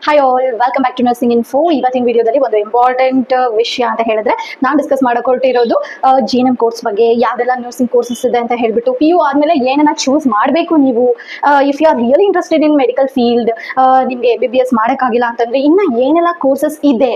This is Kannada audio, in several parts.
Hi all, welcome back to nursing info. ಇವತ್ತಿನ ವಿಡಿಯೋದಲ್ಲಿ ಒಂದು ಇಂಪಾರ್ಟೆಂಟ್ ವಿಷಯ ಅಂತ ಹೇಳಿದ್ರೆ ನಾನು ಡಿಸ್ಕಸ್ ಮಾಡಕೊಟ್ಟಿರೋದು GNM ಕೋರ್ಸ್ ಬಗ್ಗೆ. ಯಾವ್ದೆಲ್ಲ ನರ್ಸಿಂಗ್ ಕೋರ್ಸಸ್ ಇದೆ ಅಂತ ಹೇಳ್ಬಿಟ್ಟು PU ಆದ್ಮೇಲೆ ಏನನ್ನ ಚೂಸ್ ಮಾಡಬೇಕು ನೀವು. If you are really interested in medical field, ನಿಮಗೆ MBBS ಮಾಡೋಕ್ಕಾಗಿಲ್ಲ ಅಂತಂದ್ರೆ ಇನ್ನ ಏನೆಲ್ಲ ಕೋರ್ಸಸ್ ಇದೆ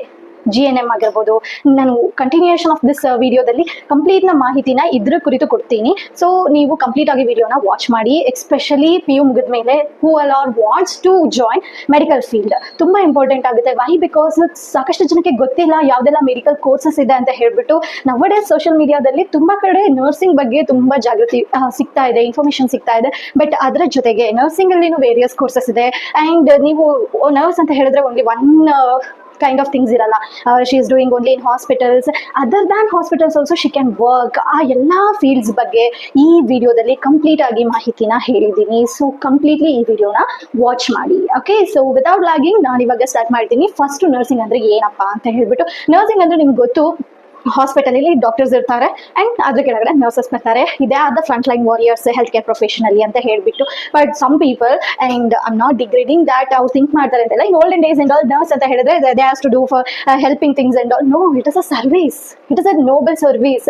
GNM ಆಗಿರ್ಬೋದು. ನಾನು ಕಂಟಿನ್ಯೂಯೇಷನ್ ಆಫ್ ದಿಸ್ ವಿಡಿಯೋದಲ್ಲಿ ಕಂಪ್ಲೀಟ್ ನ ಮಾಹಿತಿನ ಇದ್ರ ಕುರಿತು ಕೊಡ್ತೀನಿ. ಸೊ ನೀವು ಕಂಪ್ಲೀಟ್ ಆಗಿ ವಿಡಿಯೋನ ವಾಚ್ ಮಾಡಿ. ಎಸ್ಪೆಷಲಿ PU ಮುಗಿದ ಮೇಲೆ who all are wants to join medical field ತುಂಬಾ ಇಂಪಾರ್ಟೆಂಟ್ ಆಗುತ್ತೆ. ವೈ? ಬಿಕಾಸ್ ಸಾಕಷ್ಟು ಜನಕ್ಕೆ ಗೊತ್ತಿಲ್ಲ ಯಾವ್ದೆಲ್ಲ ಮೆಡಿಕಲ್ ಕೋರ್ಸಸ್ ಇದೆ ಅಂತ ಹೇಳ್ಬಿಟ್ಟು. ನವಡೇಸ್ ಸೋಷಿಯಲ್ ಮೀಡಿಯಾದಲ್ಲಿ ತುಂಬಾ ಕಡೆ ನರ್ಸಿಂಗ್ ಬಗ್ಗೆ ತುಂಬಾ ಜಾಗೃತಿ ಸಿಗ್ತಾ ಇದೆ, ಇನ್ಫಾರ್ಮೇಶನ್ ಸಿಗ್ತಾ ಇದೆ. ಬಟ್ ಅದರ ಜೊತೆಗೆ ನರ್ಸಿಂಗ್ ಅಲ್ಲಿ ವೇರಿಯಸ್ ಕೋರ್ಸಸ್ ಇದೆ. ಅಂಡ್ ನೀವು ನರ್ಸ್ ಅಂತ ಹೇಳಿದ್ರೆ only one kind of things iralla. She is doing only in hospitals. Other than hospitals also she can work. ಆ ಎಲ್ಲಾ ಫೀಲ್ಡ್ಸ್ ಬಗ್ಗೆ ಈ ವಿಡಿಯೋದಲ್ಲಿ ಕಂಪ್ಲೀಟ್ ಆಗಿ ಮಾಹಿತಿನ ಹೇಳಿದ್ದೀನಿ. ಸೊ ಕಂಪ್ಲೀಟ್ಲಿ ಈ ವಿಡಿಯೋನ ವಾಚ್ ಮಾಡಿ. ಓಕೆ, ಸೊ ವಿತೌಟ್ ಲಾಗಿಂಗ್ ನಾನು ಇವಾಗ ಸ್ಟಾರ್ಟ್ ಮಾಡ್ತೀನಿ. ಫಸ್ಟ್ ನರ್ಸಿಂಗ್ ಅಂದ್ರೆ ಏನಪ್ಪಾ ಅಂತ ಹೇಳ್ಬಿಟ್ಟು. ನರ್ಸಿಂಗ್ ಅಂದ್ರೆ ನಿಮ್ಗೆ ಗೊತ್ತು, ಹಾಸ್ಪಿಟಲ್ ಅಲ್ಲಿ ಡಾಕ್ಟರ್ಸ್ ಇರ್ತಾರೆ ಅಂಡ್ ಅದ್ರ ಕೆಳಗಡೆ ನರ್ಸಸ್ ಬರ್ತಾರೆ. ಇದೇ ಆದ front line warriors health care professionally ಅಂತ ಹೇಳ್ಬಿಟ್ಟು. But some people, and I am not degrading that, ಅವ್ರು ಥಿಂಕ್ ಮಾಡ್ತಾರೆ ಅಂತೆಲ್ಲ. In olden days and all nurse ಅಂತ ಹೇಳಿದ್ರೆ they has to do for helping things and all. No, it is a service, it is a noble service.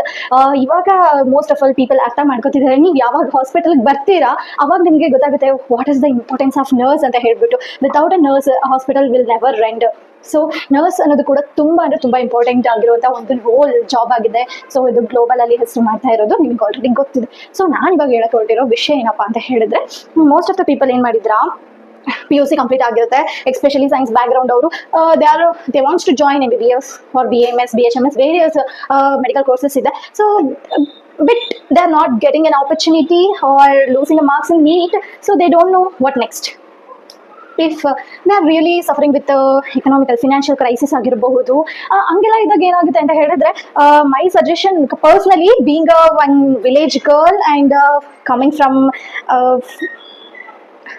ಇವಾಗ ಮೋಸ್ಟ್ ಆಫ್ ಆಲ್ ಪೀಪಲ್ ಅರ್ಥ ಮಾಡ್ಕೊತಿದ್ದಾರೆ. ನೀವು ಯಾವಾಗ ಹಾಸ್ಪಿಟಲ್ಗೆ ಬರ್ತೀರಾ ಅವಾಗ ನಿಮಗೆ ಗೊತ್ತಾಗುತ್ತೆ what is the importance of nurse ಅಂತ ಹೇಳ್ಬಿಟ್ಟು. Without a nurse hospital will never rend. So nurse ಅನ್ನೋದು ಕೂಡ ತುಂಬಾ ಅಂದ್ರೆ ತುಂಬಾ ಇಂಪಾರ್ಟೆಂಟ್ ಆಗಿರುವಂತ ಒಂದು ರೋಲ್ ಜಾಬ್ ಆಗಿದೆ. ಸೊ ಇದು ಗ್ಲೋಬಲ್ ಅಲ್ಲಿ ಹೆಸರು ಮಾಡ್ತಾ ಇರೋದು ನಿಮ್ಗೆ ಆಲ್ರೆಡಿ ಗೊತ್ತಿದೆ. ಸೊ ನಾನು ಇವಾಗ ಹೇಳಕ್ ಹೊರಟಿರೋ ವಿಷಯ ಏನಪ್ಪಾ ಅಂತ ಹೇಳಿದ್ರೆ, ಮೋಸ್ಟ್ ಆಫ್ ದ ಪೀಪಲ್ ಏನ್ ಮಾಡಿದ್ರಾ, PUC ಕಂಪ್ಲೀಟ್ ಆಗಿರುತ್ತೆ. ಎಸ್ಪೆಷಲಿ ಸೈನ್ಸ್ ಬ್ಯಾಕ್ ಗ್ರೌಂಡ್ ಅವರು they wants to join MBBS or BAMS, BHMS, various medical courses ಇದೆ. So but they are not getting an opportunity or losing the marks in NEET, so they don't know what next. If they are really suffering with economical financial crisis ಆಗಿರಬಹುದು, ಹಂಗೆಲ್ಲ ಇದ್ದಾಗ ಏನಾಗುತ್ತೆ ಅಂತ ಹೇಳಿದ್ರೆ, my suggestion personally being one village girl and coming from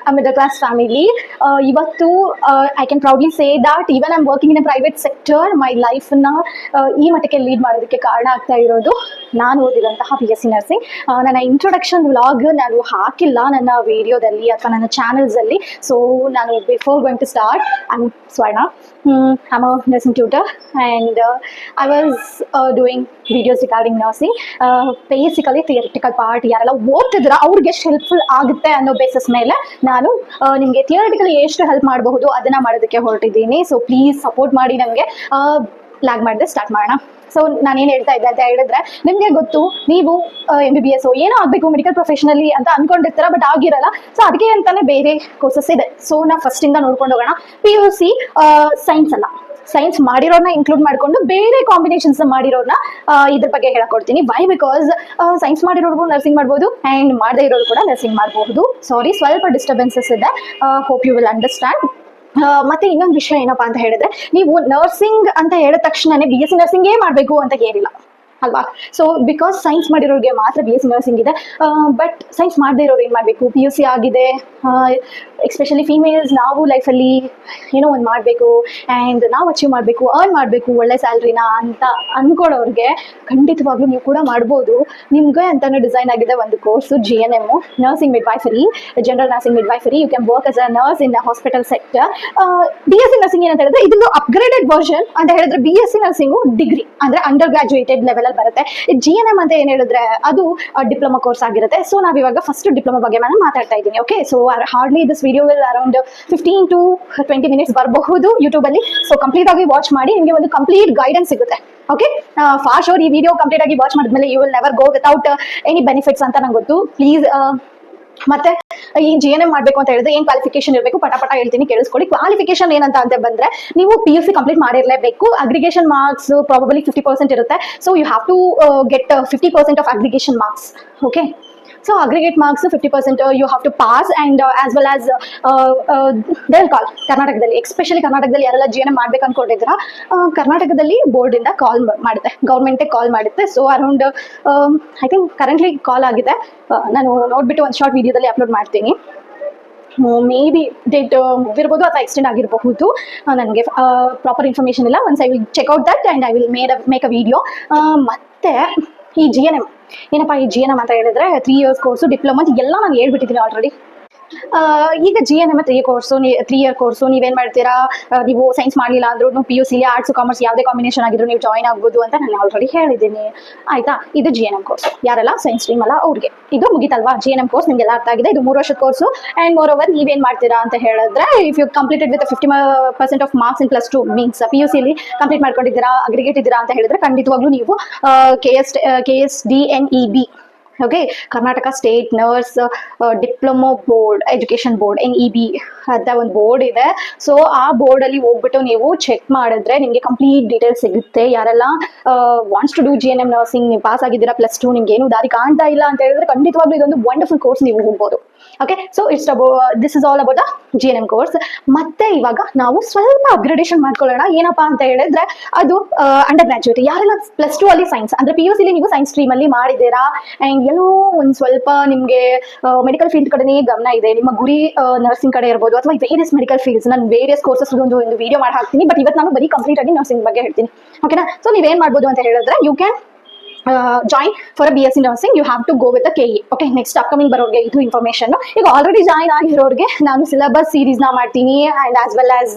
a middle class family, ಇವತ್ತು I can proudly say that even I'm working in a private sector, my life na ಈ ಮಟ್ಟಕ್ಕೆ ಲೀಡ್ ಮಾಡೋದಕ್ಕೆ ಕಾರಣ ಆಗ್ತಾ ಇರೋದು ನಾನು ಓದಿದಂತಹ BSc ನರ್ಸಿಂಗ್. ನನ್ನ ಇಂಟ್ರೊಡಕ್ಷನ್ ವ್ಲಾಗ್ ನಾನು ಹಾಕಿಲ್ಲ ನನ್ನ ವಿಡಿಯೋದಲ್ಲಿ ಅಥವಾ ನನ್ನ ಚಾನಲ್ಸ್ ಅಲ್ಲಿ. ಸೊ ನಾನು before going to start, I am Swarna. I'm a nursing tutor and I was doing videos regarding nursing. Basically theoretical part ಯಾರೆಲ್ಲ ಓದ್ತಿದ್ರ ಅವ್ರಿಗೆ ಎಷ್ಟು ಹೆಲ್ಪ್ಫುಲ್ ಆಗುತ್ತೆ ಅನ್ನೋ ಬೇಸಿಸ್ ಮೇಲೆ ನಾನು ನಿಮಗೆ ಥಿಯರಿಟಿಕಲಿ ಎಷ್ಟು ಹೆಲ್ಪ್ ಮಾಡಬಹುದು ಅದನ್ನ ಮಾಡೋದಕ್ಕೆ ಹೊರಟಿದ್ದೀನಿ. ಸೊ ಪ್ಲೀಸ್ ಸಪೋರ್ಟ್ ಮಾಡಿ ನನಗೆ. ಲ್ಯಾಗ್ ಮಾಡಿದೆ, ಸ್ಟಾರ್ಟ್ ಮಾಡೋಣ. ಸೊ ನಾನೇನು ಹೇಳ್ತಾ ಇದ್ದೆ ಅಂತ ಹೇಳಿದ್ರೆ, ನಿಮಗೆ ಗೊತ್ತು, ನೀವು MBBS ಏನೋ ಆಗಬೇಕು ಮೆಡಿಕಲ್ ಪ್ರೊಫೆಷನಲ್ಲಿ ಅಂತ ಅನ್ಕೊಂಡಿರ್ತೀರ, ಬಟ್ ಆಗಿರಲ್ಲ. ಸೊ ಅದಕ್ಕೆ ಅಂತಾನೆ ಬೇರೆ ಕೋರ್ಸಸ್ ಇದೆ. ಸೊ ನಾವು ಫಸ್ಟ್ ಇಂದ ನೋಡ್ಕೊಂಡು ಹೋಗೋಣ. PUC ಸೈನ್ಸ್ ಅಲ್ಲ, ಸೈನ್ಸ್ ಮಾಡಿರೋರ್ನ ಇನ್ಕ್ಲೂಡ್ ಮಾಡ್ಕೊಂಡು ಬೇರೆ ಕಾಂಬಿನೇಷನ್ಸ್ ಮಾಡಿರೋರ್ನ ಇದ್ರ ಬಗ್ಗೆ ಹೇಳಕೊಡ್ತೀನಿ. ವೈ? ಬಿಕಾಸ್ ಸೈನ್ಸ್ ಮಾಡಿರೋರ್ಗು ನರ್ಸಿಂಗ್ ಮಾಡ್ಬೋದು ಅಂಡ್ ಮಾಡದೇ ಇರೋರು ಕೂಡ ನರ್ಸಿಂಗ್ ಮಾಡಬಹುದು. ಸಾರಿ, ಸ್ವಲ್ಪ ಡಿಸ್ಟರ್ಬೆನ್ಸಸ್ ಇದೆ. Hope you will understand. ಮತ್ತೆ ಇನ್ನೊಂದು ವಿಷಯ ಏನಪ್ಪಾ ಅಂತ ಹೇಳಿದ್ರೆ, ನೀವು ನರ್ಸಿಂಗ್ ಅಂತ ಹೇಳಿದ ತಕ್ಷಣನೇ BSc ನರ್ಸಿಂಗೇ ಮಾಡಬೇಕು ಅಂತ ಏನಿಲ್ಲ ಅಲ್ವಾ. ಸೊ ಬಿಕಾಸ್ ಸೈನ್ಸ್ ಮಾಡಿರೋರಿಗೆ ಮಾತ್ರ BSc ನರ್ಸಿಂಗ್ ಇದೆ. ಬಟ್ ಸೈನ್ಸ್ ಮಾಡದೇ ಇರೋರು ಏನು ಮಾಡಬೇಕು, PUC ಆಗಿದೆ, ಎಸ್ಪೆಷಲಿ ಫೀಮೇಲ್ಸ್, ನಾವು ಲೈಫಲ್ಲಿ ಏನೋ ಒಂದು ಮಾಡಬೇಕು ಆ್ಯಂಡ್ ನಾವು ಅಚೀವ್ ಮಾಡಬೇಕು, ಅರ್ನ್ ಮಾಡಬೇಕು ಒಳ್ಳೆ ಸ್ಯಾಲ್ರಿನ ಅಂತ ಅಂದ್ಕೊಳ್ಳೋರಿಗೆ ಖಂಡಿತವಾಗ್ಲೂ ನೀವು ಕೂಡ ಮಾಡ್ಬೋದು. ನಿಮ್ಗೆ ಅಂತಾನೆ ಡಿಸೈನ್ ಆಗಿದೆ ಒಂದು course, GNM, nursing midwifery, general nursing midwifery. You can work as a nurse in hospital sector. BSc nursing ಏನಂತ ಹೇಳಿದ್ರೆ ಇದೊಂದು ಅಪ್ಗ್ರೇಡೆಡ್ ವರ್ಷನ್ ಅಂತ ಹೇಳಿದ್ರೆ. BSc ನರ್ಸಿಂಗು ಡಿಗ್ರಿ ಅಂದ್ರೆ ಅಂಡರ್ ಗ್ರಾಜುಯೇಟೆಡ್ ಲೆವೆಲ್ ಬರುತ್ತೆ. GNM ಅಂತ ಏನ್ ಹೇಳಿದ್ರೆ ಅದು ಡಿಪ್ಲೊಮಾ ಕೋರ್ಸ್ ಆಗಿರುತ್ತೆ. ಸೊ ನಾವಿವಾಗ ಫಸ್ಟ್ ಡಿಪ್ಲೊಮಾ ಬಗ್ಗೆ ನಾನು ಮಾತಾಡ್ತಾ ಇದ್ದೀನಿ. Okay, so hardly this video will around 15 to 20 minutes ಬರಬಹುದು ಯೂಟ್ಯೂಬ್ ಅಲ್ಲಿ. ಸೊ ಕಂಪ್ಲೀಟ್ ಆಗಿ ವಾಚ್ ಮಾಡಿ, ನಿಮಗೆ ಒಂದು ಕಂಪ್ಲೀಟ್ ಗೈಡೆನ್ಸ್ ಸಿಗುತ್ತೆ. ಓಕೆ, ಫಾರ್ ಶೋರ್ ಈ ವಿಡಿಯೋ ಕಂಪ್ಲೀಟ್ ಆಗಿ ವಾಚ್ ಮಾಡಿದ್ಮೇಲೆ you will never go without any benefits ಅಂತ ನಂಗೆ ಗೊತ್ತು. ಪ್ಲೀಸ್ ಮತ್ತೆ ಈ GNM ಮಾಡಬೇಕು ಅಂತ ಹೇಳಿದ್ರೆ ಏನ್ ಕ್ವಾಲಿಫಿಕೇಶನ್ ಇರಬೇಕು ಪಟ ಹೇಳ್ತೀನಿ, ಕೇಳಿಸ್ಕೊಳ್ಳಿ. ಕ್ವಾಲಿಫಿಕೇಶನ್ ಏನಂತ ಅಂತ ಬಂದ್ರೆ, ನೀವು PUC ಕಂಪ್ಲೀಟ್ ಮಾಡಿರಲೇಬೇಕು. ಅಗ್ರಿಗೇಷನ್ ಮಾರ್ಕ್ಸ್ ಪ್ರಾಬಬಲಿ 50% ಇರುತ್ತೆ. So you have to get 50% of aggregation marks. Okay, so aggregate marks 50% you have to pass and as well as they call ಕರ್ನಾಟಕದಲ್ಲಿ, ಎಸ್ಪೆಷಲಿ ಕರ್ನಾಟಕದಲ್ಲಿ ಯಾರೆಲ್ಲ GNM ಮಾಡ್ಬೇಕು ಅನ್ಕೊಂಡಿದ್ರ, ಕರ್ನಾಟಕದಲ್ಲಿ ಬೋರ್ಡ್ ಇಂದ ಕಾಲ್ ಮಾಡುತ್ತೆ, ಗೌರ್ಮೆಂಟೇ ಕಾಲ್ ಮಾಡುತ್ತೆ. So around I think currently call ಆಗಿದೆ. ನಾನು ನೋಡ್ಬಿಟ್ಟು ಒಂದು ಶಾರ್ಟ್ ವಿಡಿಯೋದಲ್ಲಿ ಅಪ್ಲೋಡ್ ಮಾಡ್ತೀನಿ. ಮೇ ಬಿ ಡೇಟ್ ಮುಗಿದಿರ್ಬೋದು ಅಥವಾ ಎಕ್ಸ್ಟೆಂಡ್ ಆಗಿರಬಹುದು. ನನಗೆ ಪ್ರಾಪರ್ ಇನ್ಫಾರ್ಮೇಶನ್ ಇಲ್ಲ. Once I will check out that and I will make a video. ಮತ್ತೆ ಈ GNM ಏನಪ್ಪ, ಈ GNM ಅಂತ ಹೇಳಿದ್ರೆ 3 years ಕೋರ್ಸು, ಡಿಪ್ಲೊಮಾ ಎಲ್ಲ ನಾನು ಹೇಳ್ಬಿಟ್ಟಿದ್ದೀನಿ ಆಲ್ರೆಡಿ. ಈಗ GNM 3 ಇಯರ್ ಕೋರ್ಸು ನೀವೇನ್ ಮಾಡ್ತೀರಾ, ನೀವು ಸೈನ್ಸ್ ಮಾಡಲಿಲ್ಲ ಅಂದ್ರೂ PUC ಆರ್ಟ್ಸ್ ಕಾಮರ್ಸ್ ಯಾವುದೇ ಕಾಂಬಿನೇಷನ್ ಆಗಿದ್ರು ನೀವು ಜಾಯ್ನ್ ಆಗ್ಬೋದು ಅಂತ ನಾನು ಆಲ್ರೆಡಿ ಹೇಳಿದ್ದೀನಿ ಆಯ್ತಾ. ಇದು GNM ಕೋರ್ಸ್, ಯಾರೆಲ್ಲ ಸೈನ್ಸ್ ಸ್ಟ್ರೀಮ್ ಅಲ್ಲ ಅವ್ರಿಗೆ ಇದು ಮುಗಿತಲ್ವಾ. GNM ಕೋರ್ಸ್ ನಿಮ್ಗೆಲ್ಲ ಅರ್ಥ ಆಗಿದೆ. ಇದು 3 ವರ್ಷದ ಕೋರ್ಸು. ಅಂಡ್ ಮೋರ್ ಓವರ್ ನೀವೇನ್ ಮಾಡ್ತೀರಾ ಅಂತ ಹೇಳಿದ್ರೆ, if you completed with 50% of marks in +2 means PUC ಅಲ್ಲಿ ಕಂಪ್ಲೀಟ್ ಮಾಡ್ಕೊಂಡಿದ್ದೀರಾ, ಅಗ್ರಿಗೇಟ್ ಇದ್ದೀರಾ ಅಂತ ಹೇಳಿದ್ರೆ ಖಂಡಿತವಾಗ್ಲೂ ನೀವು KSDNEB, okay, Karnataka state nurse diploma board education board NEB ಅಂತ ಒಂದು ಬೋರ್ಡ್ ಇದೆ. ಸೊ ಆ ಬೋರ್ಡ್ ಅಲ್ಲಿ ಹೋಗ್ಬಿಟ್ಟು ನೀವು ಚೆಕ್ ಮಾಡಿದ್ರೆ ನಿಮಗೆ ಕಂಪ್ಲೀಟ್ ಡೀಟೇಲ್ಸ್ ಸಿಗುತ್ತೆ. ಯಾರೆಲ್ಲ wants to do GNM nursing, ನೀವು ಪಾಸ್ ಆಗಿದ್ದೀರಾ +2, ನಿಮ್ಗೆ ಏನು ದಾರಿ ಕಾಣ್ತಾ ಇಲ್ಲ ಅಂತ ಹೇಳಿದ್ರೆ ಖಂಡಿತವಾಗ್ಲೂ ಇದೊಂದು ವಂಡರ್ಫುಲ್ ಕೋರ್ಸ್, ನೀವು ಹೋಗ್ಬೋದು. Okay, so this is all about GNM course. ಮತ್ತೆ ಇವಾಗ ನಾವು ಸ್ವಲ್ಪ ಅಪ್ಗ್ರೇಡೇಷನ್ ಮಾಡ್ಕೊಳ್ಳೋಣ. ಏನಪ್ಪಾ ಅಂತ ಹೇಳಿದ್ರೆ ಅದು ಅಂಡರ್ ಗ್ರಾಜುಯೇಟ್, ಯಾರೆಲ್ಲ +2 ಅಲ್ಲಿ ಸೈನ್ಸ್ ಅಂದ್ರೆ PUC ಅಲ್ಲಿ ನೀವು ಸೈನ್ಸ್ ಸ್ಟ್ರೀಮ್ ಅಲ್ಲಿ ಮಾಡಿದ್ದೀರಾ ಅಂಡ್ ಎಲ್ಲೋ ಒಂದ್ ಸ್ವಲ್ಪ ನಿಮ್ಗೆ ಮೆಡಿಕಲ್ ಫೀಲ್ಡ್ ಕಡೆನೇ ಗಮನ ಇದೆ, ನಿಮ್ಮ ಗುರಿ ನರ್ಸಿಂಗ್ ಕಡೆ ಇರ್ಬೋದು ಅಥವಾ ವೇರಿಯಸ್ ಮೆಡಿಕಲ್ ಫೀಲ್ಡ್ಸ್. ನಾನು ವೇರಿಯಸ್ ಕೋರ್ಸಸ್ ಒಂದು ವಿಡಿಯೋ ಮಾಡಿ ಹಾಕ್ತೀನಿ, ಬಟ್ ಇವತ್ತು ನಾನು ಬರೀ ಕಂಪ್ಲೀಟ್ ಆಗಿ ನರ್ಸಿಂಗ್ ಬಗ್ಗೆ ಹೇಳ್ತೀನಿ. ಓಕೆನಾ. ಸೊ ನೀವೇನ್ ಮಾಡ್ಬೋದು ಅಂತ ಹೇಳಿದ್ರೆ, you can join for BSc nursing, you have to go with KE. Okay, next upcoming ಬರೋರಿಗೆ ಇದು ಇನ್ಫಾರ್ಮೇಶನ್. ಈಗ ಆಲ್ರೆಡಿ ಜಾಯಿನ್ ಆಗಿರೋರಿಗೆ ನಾನು ಸಿಲೆಬಸ್ ಸೀರೀಸ್ ನ ಮಾಡ್ತೀನಿ and as well as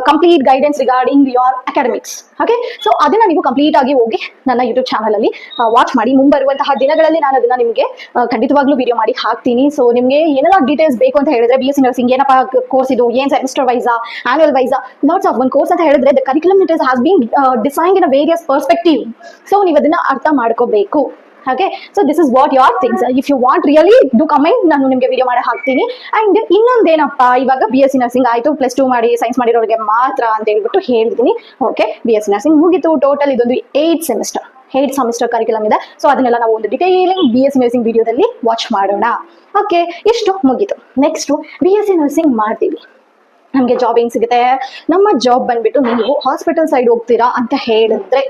complete guidance regarding your academics. Okay, so ಅದನ್ನ ನೀವು ಕಂಪ್ಲೀಟ್ ಆಗಿ ಹೋಗಿ ನನ್ನ ಯೂಟ್ಯೂಬ್ ಚಾನಲ್ ಅಲ್ಲಿ ವಾಚ್ ಮಾಡಿ. ಮುಂಬರುವಂತಹ ದಿನಗಳಲ್ಲಿ ನಾನು ಅದನ್ನ ನಿಮಗೆ ಖಂಡಿತವಾಗ್ಲೂ ವಿಡಿಯೋ ಮಾಡಿ ಹಾಕ್ತೀನಿ. ಸೊ ನಿಮಗೆ ಏನೆಲ್ಲ ಡೀಟೇಲ್ಸ್ ಬೇಕು ಅಂತ ಹೇಳಿದ್ರೆ, BSc ನರ್ಸಿಂಗ್ ಏನಪ್ಪಾ ಕೋರ್ಸ್ ಇದು, ಏನ್ ಸೆಮಿಸ್ಟರ್ ವೈಸಾ ಆನ್ಯುವಲ್ ವೈಸಾ, ನಾಟ್ಸ್ ಆಫ್ ಒನ್ ಕೋರ್ಸ್ ಅಂತ ಹೇಳಿದ್ರೆ the curriculum it has been defined in a various perspective. So ನೀವು ಅದನ್ನ ಅರ್ಥ ಮಾಡ್ಕೋಬೇಕು. Okay, so this is what your things. If you want really do comment, ನಾನು ನಿಮಗೆ ವಿಡಿಯೋ ಮಾಡಿ ಹಾಕ್ತೀನಿ. ಅಂಡ್ ಇನ್ನೊಂದೇನಪ್ಪ, ಇವಾಗ BSc ನರ್ಸಿಂಗ್ ಆಯ್ತು, +2 ಮಾಡಿ ಸೈನ್ಸ್ ಮಾಡಿರೋರಿಗೆ ಮಾತ್ರ ಅಂತ ಹೇಳ್ಬಿಟ್ಟು ಹೇಳಿದ್ದೀನಿ. ಓಕೆ, BSc ನರ್ಸಿಂಗ್ ಮುಗಿತು. ಟೋಟಲ್ ಇದೊಂದು 8 ಸೆಮಿಸ್ಟರ್ ಕರಿಕ್ಯುಲಮ್ ಇದೆ. ಸೊ ಅದನ್ನೆಲ್ಲ ನಾವು ಒಂದು ಡಿಟೇಲಿಂಗ್ BSc ನರ್ಸಿಂಗ್ ವಿಡಿಯೋದಲ್ಲಿ ವಾಚ್ ಮಾಡೋಣ. ಓಕೆ, ಇಷ್ಟು ಮುಗೀತು. ನೆಕ್ಸ್ಟ್ BSc ನರ್ಸಿಂಗ್ ಮಾಡ್ತೀವಿ, ನಮಗೆ ಜಾಬ್ ಹೆಂಗ್ ಸಿಗುತ್ತೆ? ನಮ್ಮ ಜಾಬ್ ಬಂದ್ಬಿಟ್ಟು, ನೀವು ಹಾಸ್ಪಿಟಲ್ ಸೈಡ್ ಹೋಗ್ತೀರಾ ಅಂತ ಹೇಳಿದ್ರೆ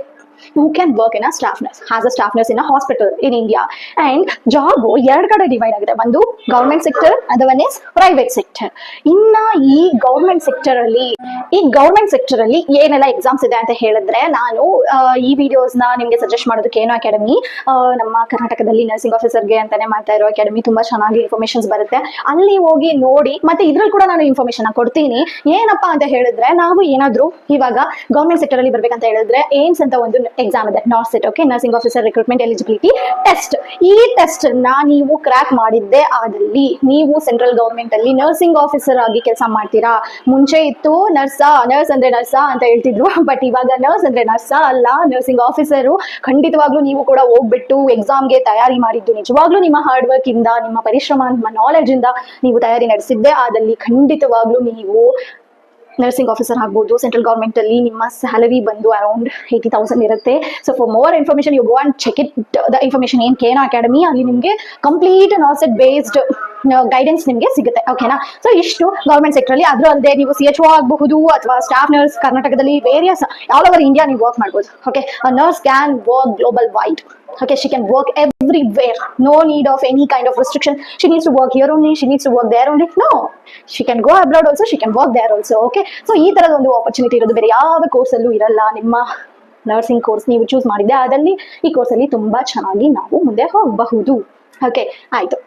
you can work in a staff nurse, as a staff nurse in a hospital in India. And job ಎರಡು ಕಡೆ ಡಿವೈಡ್ ಆಗಿದೆ, ಒಂದು government sector, other one is private sector. ಇನ್ನ ಈ ಗವರ್ಮೆಂಟ್ ಸೆಕ್ಟರ್ ಅಲ್ಲಿ ಏನೆಲ್ಲ ಎಕ್ಸಾಮ್ಸ್ ಇದೆ ಅಂತ ಹೇಳಿದ್ರೆ, ನಾನು ಈ ವಿಡಿಯೋಸ್ ನ ನಿಮ್ಗೆ ಸಜೆಸ್ಟ್ ಮಾಡೋದಕ್ಕೆ ಏನೋ ಅಕಾಡೆಮಿ, ನಮ್ಮ ಕರ್ನಾಟಕದಲ್ಲಿ ನರ್ಸಿಂಗ್ ಆಫೀಸರ್ಗೆ ಅಂತಾನೆ ಮಾಡ್ತಾ ಇರೋ ಅಕಾಡೆಮಿ, ತುಂಬಾ ಚೆನ್ನಾಗಿ ಇನ್ಫಾರ್ಮೇಶನ್ಸ್ ಬರುತ್ತೆ, ಅಲ್ಲಿ ಹೋಗಿ ನೋಡಿ. ಮತ್ತೆ ಇದ್ರಲ್ಲಿ ಕೂಡ ನಾನು ಇನ್ಫಾರ್ಮೇಶನ್ ಕೊಡ್ತೀನಿ. ಏನಪ್ಪಾ ಅಂತ ಹೇಳಿದ್ರೆ, ನಾವು ಏನಾದ್ರು ಇವಾಗ ಗವರ್ಮೆಂಟ್ ಸೆಕ್ಟರ್ ಅಲ್ಲಿ ಬರ್ಬೇಕಂತ ಹೇಳಿದ್ರೆ ಏಮ್ಸ್ ಅಂತ ಒಂದು ಎಕ್ಸಾಮ್ ಇದೆ, NARCET. Okay, nursing officer recruitment eligibility test. ಈ ಟೆಸ್ಟ್ ನ ನೀವು ಕ್ರ್ಯಾಕ್ ಮಾಡಿದ್ದೆ ಆದಲ್ಲಿ ನೀವು ಸೆಂಟ್ರಲ್ ಗವರ್ಮೆಂಟ್ ಅಲ್ಲಿ ನರ್ಸಿಂಗ್ ಆಫೀಸರ್ ಆಗಿ ಕೆಲಸ ಮಾಡ್ತೀರಾ. ಮುಂಚೆ ಇತ್ತು ನರ್ಸ್ ಅಂದ್ರೆ ನರ್ಸಾ ಅಂತ ಹೇಳ್ತಿದ್ರು, ಬಟ್ ಇವಾಗ ನರ್ಸ್ ಅಂದ್ರೆ ನರ್ಸಾ ಅಲ್ಲ, ನರ್ಸಿಂಗ್ ಆಫೀಸರು. ಖಂಡಿತವಾಗ್ಲೂ ನೀವು ಕೂಡ ಹೋಗ್ಬಿಟ್ಟು ಎಕ್ಸಾಮ್ಗೆ ತಯಾರಿ ಮಾಡಿದ್ದು ನಿಜವಾಗ್ಲೂ ನಿಮ್ಮ ಹಾರ್ಡ್ ವರ್ಕ್ ಇಂದ, ನಿಮ್ಮ ಪರಿಶ್ರಮ, ನಿಮ್ಮ ನಾಲೆಜ್ ಇಂದ ನೀವು ತಯಾರಿ ನಡೆಸಿದ್ದೆ ಆದಲ್ಲಿ ಖಂಡಿತವಾಗ್ಲೂ ನೀವು ನರ್ಸಿಂಗ್ ಆಫೀಸರ್ ಆಗ್ಬೋದು. ಸೆಂಟ್ರಲ್ ಗವರ್ಮೆಂಟ್ ಅಲ್ಲಿ ನಿಮ್ಮ ಸ್ಯಾಲರಿ ಬಂದು ಅರೌಂಡ್ 80,000 ಇರುತ್ತೆ. So for more information you go and check it the information ಏನ್ ಕೇನೋ ಅಕಾಡೆಮಿ, ಅಲ್ಲಿ ನಿಮಗೆ ಕಂಪ್ಲೀಟ್ NARCET ಬೇಸ್ಡ್ ಗೈಡೆನ್ಸ್ ನಿಮಗೆ ಸಿಗುತ್ತೆ. ಓಕೆನಾ. ಸೊ ಇಷ್ಟು ಗವರ್ಮೆಂಟ್ ಸೆಕ್ಟರ್ ಅಲ್ಲಿ. ಅದ್ರ ಅಲ್ಲದೆ ನೀವು CHO ಆಗಬಹುದು ಅಥವಾ ಸ್ಟಾಫ್ ನರ್ಸ್, ಕರ್ನಾಟಕದಲ್ಲಿ ವೇರಿಯಸ್ ಆಲ್ ಓವರ್ ಇಂಡಿಯಾ ನೀವು ವರ್ಕ್ ಮಾಡ್ಬೋದು. Okay, nurse can work global wide. Okay, she can work everywhere. No need of any kind of restriction. She needs to work here only. She needs to work there only. No, she can go abroad also. She can work there also. Okay, so ಈ ತರದ ಒಂದು ಆಪರ್ಚುನಿಟಿ ಇರೋದು ಬೇರೆ ಯಾವ ಕೋರ್ಸ್ ಅಲ್ಲೂ ಇರಲ್ಲ. ನಿಮ್ಮ ನರ್ಸಿಂಗ್ ಕೋರ್ಸ್ ನೀವು ಚೂಸ್ ಮಾಡಿದ್ದೆ ಅದಲ್ಲಿ ಈ ಕೋರ್ಸ್ ಅಲ್ಲಿ ತುಂಬಾ ಚೆನ್ನಾಗಿ ನಾವು ಮುಂದೆ ಹೋಗಬಹುದು. ಓಕೆ, ಆಯ್ತು.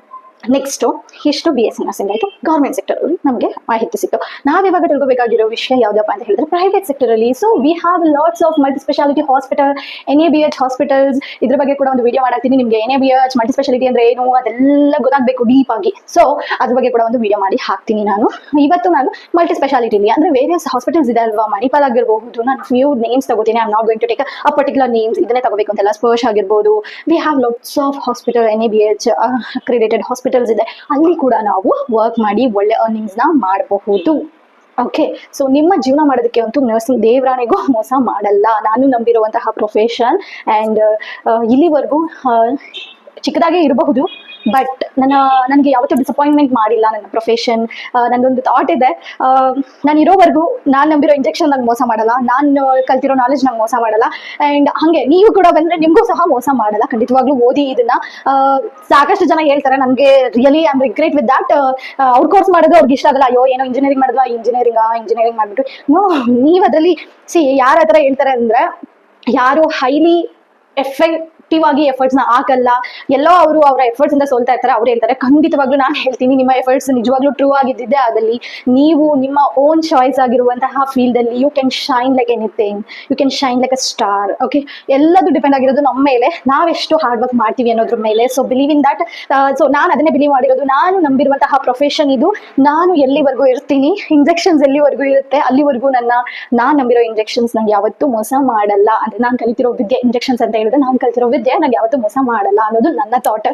ನೆಕ್ಸ್ಟ್ ಇಷ್ಟು BSc ನರ್ಸಿಂಗ್ ಆಯ್ತು. ಗವರ್ಮೆಂಟ್ ಸೆಕ್ಟರ್ ಅಲ್ಲಿ ನಮಗೆ ಮಾಹಿತಿ ಸಿಕ್ತು. ನಾವಿವಾಗ ತಿಳ್ಕೊಬೇಕಾಗಿರೋ ವಿಷಯ ಯಾವ್ದಪ್ಪ ಅಂತ ಹೇಳಿದ್ರೆ ಪ್ರೈವೇಟ್ ಸೆಕ್ಟರ್ ಅಲ್ಲಿ. So we have lots of multi speciality hospital, NABH hospitals. ಇದ್ರ ಬಗ್ಗೆ ಕೂಡ ಒಂದು ವಿಡಿಯೋ ಮಾಡಾಕ್ತೀನಿ ನಿಮಗೆ. NABH ಮಲ್ಟಿ ಸ್ಪೆಷಾಲಿಟಿ ಅಂದ್ರೆ ಏನು ಅದೆಲ್ಲ ಗೊತ್ತಾಗಬೇಕು ಡೀಪ್ ಆಗಿ. ಸೊ ಅದ್ರ ಬಗ್ಗೆ ಕೂಡ ಒಂದು ವಿಡಿಯೋ ಮಾಡಿ ಹಾಕ್ತೀನಿ ನಾನು. ಇವತ್ತು ನಾನು ಮಲ್ಟಿ ಸ್ಪೆಷಾಲಿಟಿಲಿ ಅಂದ್ರೆ ವೇರಿಯಸ್ ಹಾಸ್ಪಿಟಲ್ಸ್ ಇದೆ ಅಲ್ವಾ, ಮಣಿಪಾಲ್ ಆಗಿರಬಹುದು, ನಾನು ಫ್ಯೂ ನೇಮ್ಸ್ ತಗೋತೀನಿ. I am not going to take a particular names, ಇದನ್ನೇ ತಗೋಬೇಕು ಅಂತೆಲ್ಲ. ಸ್ಪರ್ಶ್ ಆಗಿರ್ಬೋದು, we have lots of hospital, NABH accredited hospitals ಇದೆ. ಅಲ್ಲಿ ಕೂಡ ನಾವು ವರ್ಕ್ ಮಾಡಿ ಒಳ್ಳೆ ಅರ್ನಿಂಗ್ಸ್ ನ ಮಾಡಬಹುದು. ಓಕೆ, ಸೊ ನಿಮ್ಮ ಜೀವನ ಮಾಡೋದಕ್ಕೆ ಅಂತೂ ನರ್ಸಿಂಗ್ ದೇವರಾಣಿಗೂ ಮೋಸ ಮಾಡಲ್ಲ. ನಾನು ನಂಬಿರುವಂತಹ ಪ್ರೊಫೆಷನ್. ಅಂಡ್ ಇಲ್ಲಿವರೆಗೂ ಚಿಕ್ಕದಾಗೆ ಇರಬಹುದು, ಬಟ್ ನನಗೆ ಯಾವತ್ತೂ ಡಿಸಪಾಯಿಂಟ್ಮೆಂಟ್ ಮಾಡಿಲ್ಲ ನನ್ನ ಪ್ರೊಫೆಷನ್. ನಂದೊಂದು ಥಾಟ್ ಇದೆ, ನಾನು ಇರೋವರೆಗೂ ನಾನು ನಂಬಿರೋ ಇಂಜೆಕ್ಷನ್ ನಂಗೆ ಮೋಸ ಮಾಡಲ್ಲ, ನಾನು ಕಲ್ತಿರೋ ನಾಲೆಜ್ ನಂಗೆ ಮೋಸ ಮಾಡಲ್ಲ. ಆ್ಯಂಡ್ ಹಾಗೆ ನೀವು ಕೂಡ ಬಂದರೆ ನಿಮಗೂ ಸಹ ಮೋಸ ಮಾಡಲ್ಲ. ಖಂಡಿತವಾಗ್ಲೂ ಓದಿ ಇದನ್ನ. ಸಾಕಷ್ಟು ಜನ ಹೇಳ್ತಾರೆ ನನಗೆ really I am regret with that, ಅವ್ರ ಕೋರ್ಸ್ ಮಾಡೋದು ಅವ್ರಿಗೆ ಇಷ್ಟ ಆಗಲ್ಲ. ಅಯ್ಯೋ ಏನೋ ಇಂಜಿನಿಯರಿಂಗ್ ಮಾಡಿದ್ವಾ, ಇಂಜಿನಿಯರಿಂಗ್ ಮಾಡಿಬಿಟ್ಟು. ನೋ, ನೀವು ಅದರಲ್ಲಿ ಯಾರು ಆ ಥರ ಹೇಳ್ತಾರೆ ಅಂದರೆ, ಯಾರು ಹೈಲಿ ಆಕ್ಟಿವ್ ಆಗಿ ಎಫರ್ಟ್ಸ್ ನ ಹಾಕಲ್ಲ, ಎಲ್ಲೋ ಅವರು ಅವರ ಎಫರ್ಟ್ಸ್ ಇಂದ ಸೋಲ್ತಾ ಇರ್ತಾರೆ. ಅವ್ರು ಹೇಳ್ತಾರೆ ಖಂಡಿತವಾಗ್ಲೂ ನಾನು ಹೇಳ್ತೀನಿ ನಿಮ್ಮ ಎಫರ್ಟ್ಸ್ ನಿಜವಾಗ್ಲೂ ಟ್ರೂ ಆಗಿದ್ದಿದ್ದೆ ಅದಲ್ಲಿ ನೀವು ನಿಮ್ಮ ಓನ್ ಚಾಯ್ಸ್ ಆಗಿರುವಂತಹ ಫೀಲ್ಡ್ ಅಲ್ಲಿ you can shine like anything, you can shine like a star. Okay, ಎಲ್ಲದು ಡಿಪೆಂಡ್ ಆಗಿರೋದು ನಮ್ಮ ಮೇಲೆ, ನಾವೆಷ್ಟು ಹಾರ್ಡ್ ವರ್ಕ್ ಮಾಡ್ತೀವಿ ಅನ್ನೋದ್ರ ಮೇಲೆ. So believe in that. So ನಾನು ಅದನ್ನೇ ಬಿಲೀವ್ ಮಾಡಿರೋದು. ನಾನು ನಂಬಿರುವಂತಹ ಪ್ರೊಫೆಷನ್ ಇದು. ನಾನು ಎಲ್ಲಿವರೆಗೂ ಇರ್ತೀನಿ, ಇಂಜೆಕ್ಷನ್ಸ್ ಎಲ್ಲಿವರೆಗೂ ಇರುತ್ತೆ ಅಲ್ಲಿವರೆಗೂ ನಾನು ನಂಬಿರೋ ಇಂಜೆಕ್ಷನ್ಸ್ ನಂಗೆ ಯಾವತ್ತೂ ಮೋಸ ಮಾಡಲ್ಲ. ಅಂದ್ರೆ ನಾನು ಕಲಿತಿರೋ ವಿದ್ಯೆ ಇಂಜೆಕ್ಷನ್ಸ್ ಅಂತ ಹೇಳಿದ್ರೆ ನಾನು ಕಲಿತಿರೋ ವಿದ್ಯೆ ನಂಗೆ ಯಾವತ್ತೂ ಮೋಸ ಮಾಡಲ್ಲ ಅನ್ನೋದು ನನ್ನ ಥಾಟ್.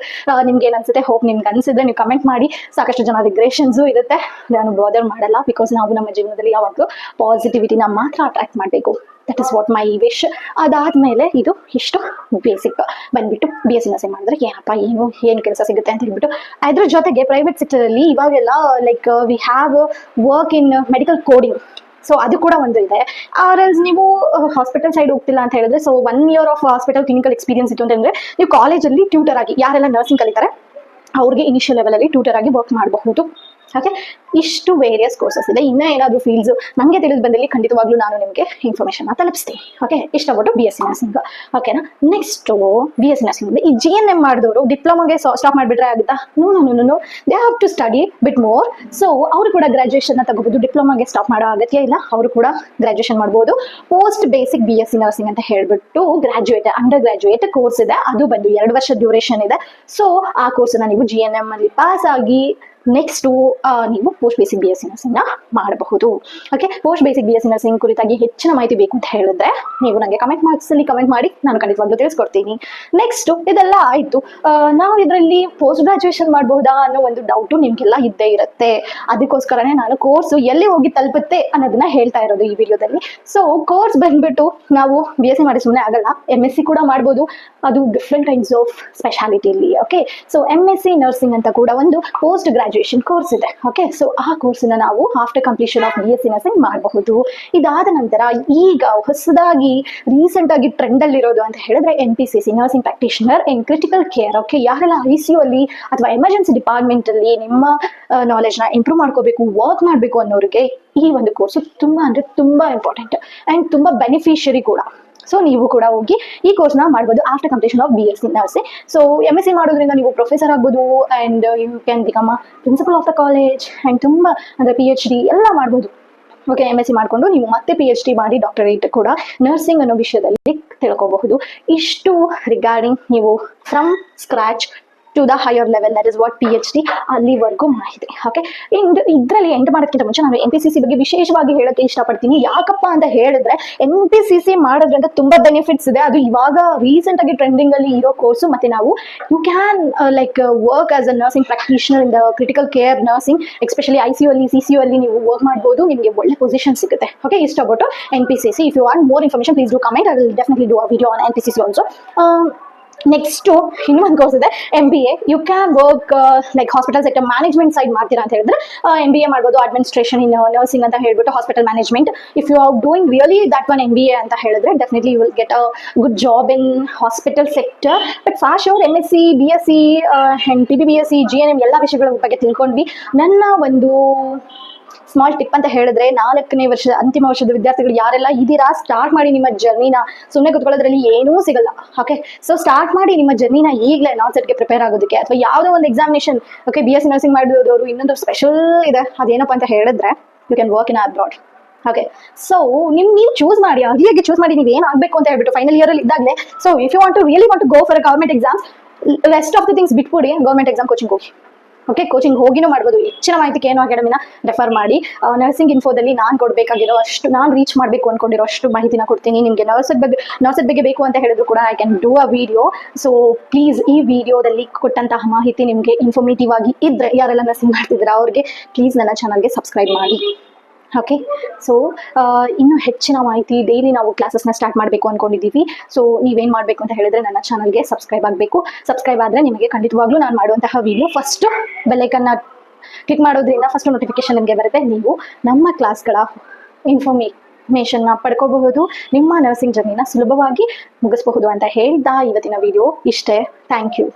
ನಿಮ್ಗೆ ಏನ್ ಅನ್ಸುತ್ತೆ? ಹೋಪ್ ನಿಮ್ಗೆ ಅನ್ಸಿದ್ರೆ ನೀವು ಕಮೆಂಟ್ ಮಾಡಿ. ಸಾಕಷ್ಟು ಜನ ರಿಗ್ರೆಷನ್ಸು ಇರುತ್ತೆ, ನಾನು ಬಾದರ್ ಮಾಡಲ್ಲ. ಬಿಕಾಸ್ ನಾವು ನಮ್ಮ ಜೀವನದಲ್ಲಿ ಯಾವಾಗಲೂ ಪಾಸಿಟಿವಿಟಿನ ಮಾತ್ರ ಅಟ್ರಾಕ್ಟ್ ಮಾಡಬೇಕು. That is what my wish. ಅದಾದ್ಮೇಲೆ ಇದು ಇಷ್ಟು ಬೇಸಿಕ್ ಬಂದ್ಬಿಟ್ಟು BSc ನರ್ಸಿಂಗ್ ಮಾಡಿದ್ರೆ ಏನಪ್ಪ ಏನು ಕೆಲಸ ಸಿಗುತ್ತೆ ಅಂತ ಹೇಳ್ಬಿಟ್ಟು, ಅದ್ರ ಜೊತೆಗೆ ಪ್ರೈವೇಟ್ ಸೆಕ್ಟರ್ ಅಲ್ಲಿ ಇವಾಗೆಲ್ಲ like we have work in medical coding. So ಅದು ಕೂಡ ಒಂದು ಇದೆ. ಆರ್ ಎಲ್ಸ್ ನೀವು ಹಾಸ್ಪಿಟಲ್ ಸೈಡ್ ಹೋಗ್ತಿಲ್ಲ ಅಂತ ಹೇಳಿದ್ರೆ, so 1 year of hospital clinical experience ಇತ್ತು ಅಂತಂದ್ರೆ ನೀವು ಕಾಲೇಜಲ್ಲಿ ಟ್ಯೂಟರ್ ಆಗಿ, ಯಾರೆಲ್ಲ ನರ್ಸಿಂಗ್ ಕಲಿತಾರೆ ಅವ್ರಿಗೆ ಇನಿಷಿಯಲ್ ಲೆವೆಲ್ ಅಲ್ಲಿ ಟ್ಯೂಟರ್ ಆಗಿ ವರ್ಕ್ ಮಾಡಬಹುದು. ಓಕೆ, ಇಷ್ಟು ವೇರಿಯಸ್ ಕೋರ್ಸಸ್ ಇದೆ. ಇನ್ನೂ ಏನಾದರೂ ಫೀಲ್ಡ್ಸ್ ನನಗೆ ತಿಳಿದು ಬಂದಲ್ಲಿ ಖಂಡಿತವಾಗ್ಲೂ ನಾನು ನಿಮಗೆ ಇನ್ಫಾರ್ಮೇಶನ್ ತಲುಪಿಸ್ತೀನಿ. ಓಕೆ, ಇಷ್ಟಪಟ್ಟು BSc ನರ್ಸಿಂಗ್. ಓಕೆನಾ. ನೆಕ್ಸ್ಟು BSc ನರ್ಸಿಂಗ್ ಈ GNM ಮಾಡಿದವರು ಡಿಪ್ಲೊಮಾಗೆ ಸ್ಟಾಪ್ ಮಾಡಿಬಿಟ್ರೆ ಆಗುತ್ತಾ? No, they have to study bit more. So ಅವರು ಕೂಡ ಗ್ರಾಜುಯೇಷನ್ ತಗೋಬಹುದು, ಡಿಪ್ಲೊಮಾಗೆ ಸ್ಟಾಪ್ ಮಾಡೋ ಅಗತ್ಯ ಇಲ್ಲ. ಅವರು ಕೂಡ ಗ್ರಾಜುಯೇಷನ್ ಮಾಡ್ಬೋದು. ಪೋಸ್ಟ್ ಬೇಸಿಕ್ BSc ನರ್ಸಿಂಗ್ ಅಂತ ಹೇಳ್ಬಿಟ್ಟು ಗ್ರಾಜುಯೇಟ್ ಅಂಡರ್ ಗ್ರಾಜುಯೇಟ್ ಕೋರ್ಸ್ ಇದೆ. ಅದು ಬಂದು 2 ವರ್ಷ ಡ್ಯೂರೇಷನ್ ಇದೆ. ಸೊ ಆ ಕೋರ್ಸ್ನ ನೀವು GNM ಅಲ್ಲಿ ಪಾಸ್ ಆಗಿ ನೆಕ್ಸ್ಟ್ ನೀವು ಪೋಸ್ಟ್ ಬೇಸಿಕ್ BSc ನರ್ಸಿಂಗ್ ಮಾಡಬಹುದು. Okay, post basic BSc nursing ಕುರಿತಾಗಿ ಹೆಚ್ಚಿನ ಮಾಹಿತಿ ಬೇಕು ಅಂತ ಹೇಳಿದ್ರೆ ನೀವು ನನಗೆ ಕಮೆಂಟ್ ಬಾಕ್ಸ್ ಅಲ್ಲಿ ಕಮೆಂಟ್ ಮಾಡಿ, ನಾನು ಖಂಡಿತವಾಗ್ಲೂ ತಿಳಿಸ್ಕೊಡ್ತೀನಿ. ನೆಕ್ಸ್ಟ್ ಇದೆಲ್ಲ ಆಯ್ತು, ನಾವು ಇದರಲ್ಲಿ ಪೋಸ್ಟ್ ಗ್ರಾಜುಯೇಷನ್ ಮಾಡಬಹುದಾ ಅನ್ನೋ ಒಂದು ಡೌಟು ನಿಮ್ಗೆಲ್ಲ ಇದ್ದೇ ಇರುತ್ತೆ. ಅದಕ್ಕೋಸ್ಕರನೇ ನಾನು ಕೋರ್ಸ್ ಎಲ್ಲಿ ಹೋಗಿ ತಲುಪುತ್ತೆ ಅನ್ನೋದನ್ನ ಹೇಳ್ತಾ ಇರೋದು ಈ ವಿಡಿಯೋದಲ್ಲಿ. ಸೊ ಕೋರ್ಸ್ ಬಂದ್ಬಿಟ್ಟು ನಾವು BSc ಮಾಡಿ ಸುಮ್ಮನೆ ಆಗಲ್ಲ, MSc ಕೂಡ ಮಾಡ್ಬೋದು. ಅದು ಡಿಫ್ರೆಂಟ್ ಕೈಂಡ್ಸ್ ಆಫ್ ಸ್ಪೆಷಾಲಿಟಿಯಲ್ಲಿ. ಓಕೆ, ಸೊ MSc ನರ್ಸಿಂಗ್ ಅಂತ ಕೂಡ ಒಂದು ಪೋಸ್ಟ್ ಗ್ರಾಜುಯೇಷನ್ ಕೋರ್ಸ್ ಇದೆ. ಓಕೆ, ಸೊ ಆ ಕೋರ್ಸ್ನ ನಾವು after completion of BSc nursing ಮಾಡಬಹುದು. ಇದಾದ ನಂತರ ಈಗ ಹೊಸದಾಗಿ ರೀಸೆಂಟ್ ಆಗಿ ಟ್ರೆಂಡ್ ಅಲ್ಲಿ ಇರೋದು ಅಂತ ಹೇಳಿದ್ರೆ NPCC ನರ್ಸಿಂಗ್ ಪ್ರಾಕ್ಟೀಷನರ್ ಇನ್ ಕ್ರಿಟಿಕಲ್ ಕೇರ್. ಓಕೆ, ಯಾರೆಲ್ಲ ICU ಅಲ್ಲಿ ಅಥವಾ ಎಮರ್ಜೆನ್ಸಿ ಡಿಪಾರ್ಟ್ಮೆಂಟ್ ಅಲ್ಲಿ ನಿಮ್ಮ ನಾಲೆಜ್ ನ ಇಂಪ್ರೂವ್ ಮಾಡ್ಕೋಬೇಕು, ವರ್ಕ್ ಮಾಡಬೇಕು ಅನ್ನೋರಿಗೆ ಈ ಒಂದು ಕೋರ್ಸ್ ತುಂಬಾ ಅಂದ್ರೆ ತುಂಬಾ ಇಂಪಾರ್ಟೆಂಟ್ ಅಂಡ್ ತುಂಬಾ ಬೆನಿಫಿಷಿಯರಿ ಕೂಡ. ಸೊ ನೀವು ಕೂಡ ಹೋಗಿ ಈ ಕೋರ್ಸ್ನ ಮಾಡ್ಬೋದು after completion of BSc nursing. So MSc ಮಾಡೋದ್ರಿಂದ ನೀವು ಪ್ರೊಫೆಸರ್ ಆಗ್ಬೋದು and you can become principal of the college and ತುಂಬ ಅಂದರೆ PhD ಎಲ್ಲ ಮಾಡ್ಬೋದು. ಓಕೆ, MSc ಮಾಡಿಕೊಂಡು ನೀವು ಮತ್ತೆ PhD ಮಾಡಿ ಡಾಕ್ಟರೇಟ್ ಕೂಡ ನರ್ಸಿಂಗ್ ಅನ್ನೋ ವಿಷಯದಲ್ಲಿ ತಿಳ್ಕೋಬಹುದು. ಇಷ್ಟು ರಿಗಾರ್ಡಿಂಗ್ ನೀವು from scratch to the higher level, that is what PhD ಅಲ್ಲಿವರೆಗೂ ಮಾಹಿತಿ. ಓಕೆ, ಇದರಲ್ಲಿ ಎಂಡ್ ಮಾಡೋದಕ್ಕಿಂತ ಮುಂಚೆ ನಾನು NPCC ಬಗ್ಗೆ ವಿಶೇಷವಾಗಿ ಹೇಳೋಕ್ಕೆ ಇಷ್ಟಪಡ್ತೀನಿ. ಯಾಕಪ್ಪ ಅಂತ ಹೇಳಿದ್ರೆ NPCC ಮಾಡೋದ್ರಿಂದ ತುಂಬಾ ಬೆನಿಫಿಟ್ಸ್ ಇದೆ. ಅದು ಇವಾಗ ರೀಸೆಂಟ್ ಆಗಿ ಟ್ರೆಂಡಿಂಗ್ ಅಲ್ಲಿ ಇರೋ ಕೋರ್ಸು. ಮತ್ತೆ ನಾವು you can like work as a nursing practitioner in the critical care nursing, especially ICU ಅಲ್ಲಿ CCU ಅಲ್ಲಿ ನೀವು ವರ್ಕ್ ಮಾಡ್ಬೋದು. ನಿಮಗೆ ಒಳ್ಳೆ ಪೊಸಿಷನ್ ಸಿಗುತ್ತೆ. ಓಕೆ, ಇಷ್ಟಪಟ್ಟು NPCC. If you want more information please do comment. I will definitely do a video on NPCC also. Next ಇನ್ನೊಂದು ಕೋರ್ಸ್ ಇದೆ MBA. You can work like hospital sector management side ಮಾಡ್ತೀರಾ ಅಂತ ಹೇಳಿದ್ರೆ MBA ಮಾಡ್ಬೋದು. ಅಡ್ಮಿನಿಸ್ಟ್ರೇಷನ್ ಇನ್ ನರ್ಸಿಂಗ್ ಅಂತ ಹೇಳ್ಬಿಟ್ಟು hospital management. If you are doing really that one MBA ಅಂತ ಹೇಳಿದ್ರೆ definitely you will get a good job in hospital sector. But fast ಅವ್ರು MSc BSc and PBBSc GNM ಎಲ್ಲ ವಿಷಯಗಳ ಬಗ್ಗೆ ತಿಳ್ಕೊಂಡ್ವಿ. ನನ್ನ ಒಂದು ಸ್ಮಾಲ್ ಟಿಪ್ ಅಂತ ಹೇಳಿದ್ರೆ 4ನೇ ವರ್ಷ ಅಂತಿಮ ವರ್ಷದ ವಿದ್ಯಾರ್ಥಿಗಳು ಯಾರೆಲ್ಲ ಇದೀರಾ, ಸ್ಟಾರ್ಟ್ ಮಾಡಿ ನಿಮ್ಮ ಜರ್ನಿನ. ಸುಮ್ಮನೆ ಕುತ್ಕೊಳ್ಳೋದ್ರಲ್ಲಿ ಏನೂ ಸಿಗಲ್ಲ. ಓಕೆ, ಸೊ ಸ್ಟಾರ್ಟ್ ಮಾಡಿ ನಿಮ್ಮ ಜರ್ನಿನ ಈಗಲೇ ನಾಟ್ ಸೆಟ್ಗೆ ಪ್ರಿಪೇರ್ ಆಗೋದಕ್ಕೆ, ಅಥವಾ ಯಾವುದೋ ಒಂದು ಎಕ್ಸಾಮಿನೇಷನ್. ಓಕೆ, BSc ನರ್ಸಿಂಗ್ ಮಾಡಿದವರು ಇನ್ನೊಂದು ಸ್ಪೆಷಲ್ ಇದೆ, ಅದೇನಪ್ಪ ಅಂತ ಹೇಳಿದ್ರೆ you can work in abroad. Okay, so ನೀವು ಚೂಸ್ ಮಾಡಿ, ಅರಿಯಾಗಿ ಚೂಸ್ ಮಾಡಿ ನೀವು ಏನು ಆಗಬೇಕು ಅಂತ ಹೇಳ್ಬಿಟ್ಟು ಫೈನಲ್ ಇಯರ್ ಅಲ್ಲಿ ಇದ್ದಾಗಲೇ. So if you want to really want to go for a government exams, rest of the things ಬಿಟ್ಬಿಡಿ, ಗವರ್ಮೆಂಟ್ ಎಕ್ಸಾಮ್ ಕೋಚಿಂಗ್ ಹೋಗಿ. ಓಕೆ, ಕೋಚಿಂಗ್ ಹೋಗಿನೂ ಮಾಡ್ಬೋದು. ಹೆಚ್ಚಿನ ಮಾಹಿತಿ KNO ಅಕಾಡೆಮಿನ ರೆಫರ್ ಮಾಡಿ. ನರ್ಸಿಂಗ್ ಇನ್ಫೋದಲ್ಲಿ ನಾನು ಕೊಡಬೇಕಾಗಿರೋ ಅಷ್ಟು, ನಾನು ರೀಚ್ ಮಾಡಬೇಕು ಅನ್ಕೊಂಡಿರೋ ಅಷ್ಟು ಮಾಹಿತಿನ ಕೊಡ್ತೀನಿ ನಿಮಗೆ. ನರ್ಸದ್ ಬಗ್ಗೆ ಬೇಕು ಅಂತ ಹೇಳಿದ್ರು ಕೂಡ I can do a video. So please ಈ ವಿಡಿಯೋದಲ್ಲಿ ಕೊಟ್ಟಂತಹ ಮಾಹಿತಿ ನಿಮಗೆ ಇನ್ಫಾರ್ಮೇಟಿವ್ ಆಗಿ ಇದ್ರೆ, ಯಾರೆಲ್ಲ ನರ್ಸಿಂಗ್ ಮಾಡ್ತಿದ್ದೀರಾ ಅವ್ರಿಗೆ ಪ್ಲೀಸ್ ನನ್ನ ಚಾನಲ್ಗೆ ಸಬ್ಸ್ಕ್ರೈಬ್ ಮಾಡಿ. ಓಕೆ, ಸೊ ಇನ್ನೂ ಹೆಚ್ಚಿನ ಮಾಹಿತಿ ಡೈಲಿ ನಾವು ಕ್ಲಾಸಸ್ನ ಸ್ಟಾರ್ಟ್ ಮಾಡಬೇಕು ಅಂದ್ಕೊಂಡಿದ್ದೀವಿ. ಸೊ ನೀವೇನು ಮಾಡಬೇಕು ಅಂತ ಹೇಳಿದ್ರೆ ನನ್ನ ಚಾನಲ್ಗೆ ಸಬ್ಸ್ಕ್ರೈಬ್ ಆಗಬೇಕು. ಸಬ್ಸ್ಕ್ರೈಬ್ ಆದರೆ ನಿಮಗೆ ಖಂಡಿತವಾಗ್ಲೂ ನಾನು ಮಾಡುವಂತಹ ವಿಡಿಯೋ ಫಸ್ಟ್ ಬೆಲ್ಲೈಕನ್ನ ಕ್ಲಿಕ್ ಮಾಡೋದ್ರಿಂದ ಫಸ್ಟ್ ನೋಟಿಫಿಕೇಶನ್ ನಿಮಗೆ ಬರುತ್ತೆ. ನೀವು ನಮ್ಮ ಕ್ಲಾಸ್ಗಳ ಇನ್ಫಾರ್ಮೇಷನ್ನ ಪಡ್ಕೋಬಹುದು, ನಿಮ್ಮ ನರ್ಸಿಂಗ್ ಜರ್ನಿನ ಸುಲಭವಾಗಿ ಮುಗಿಸಬಹುದು ಅಂತ ಹೇಳ್ತಾ ಇವತ್ತಿನ ವಿಡಿಯೋ ಇಷ್ಟೇ. Thank you.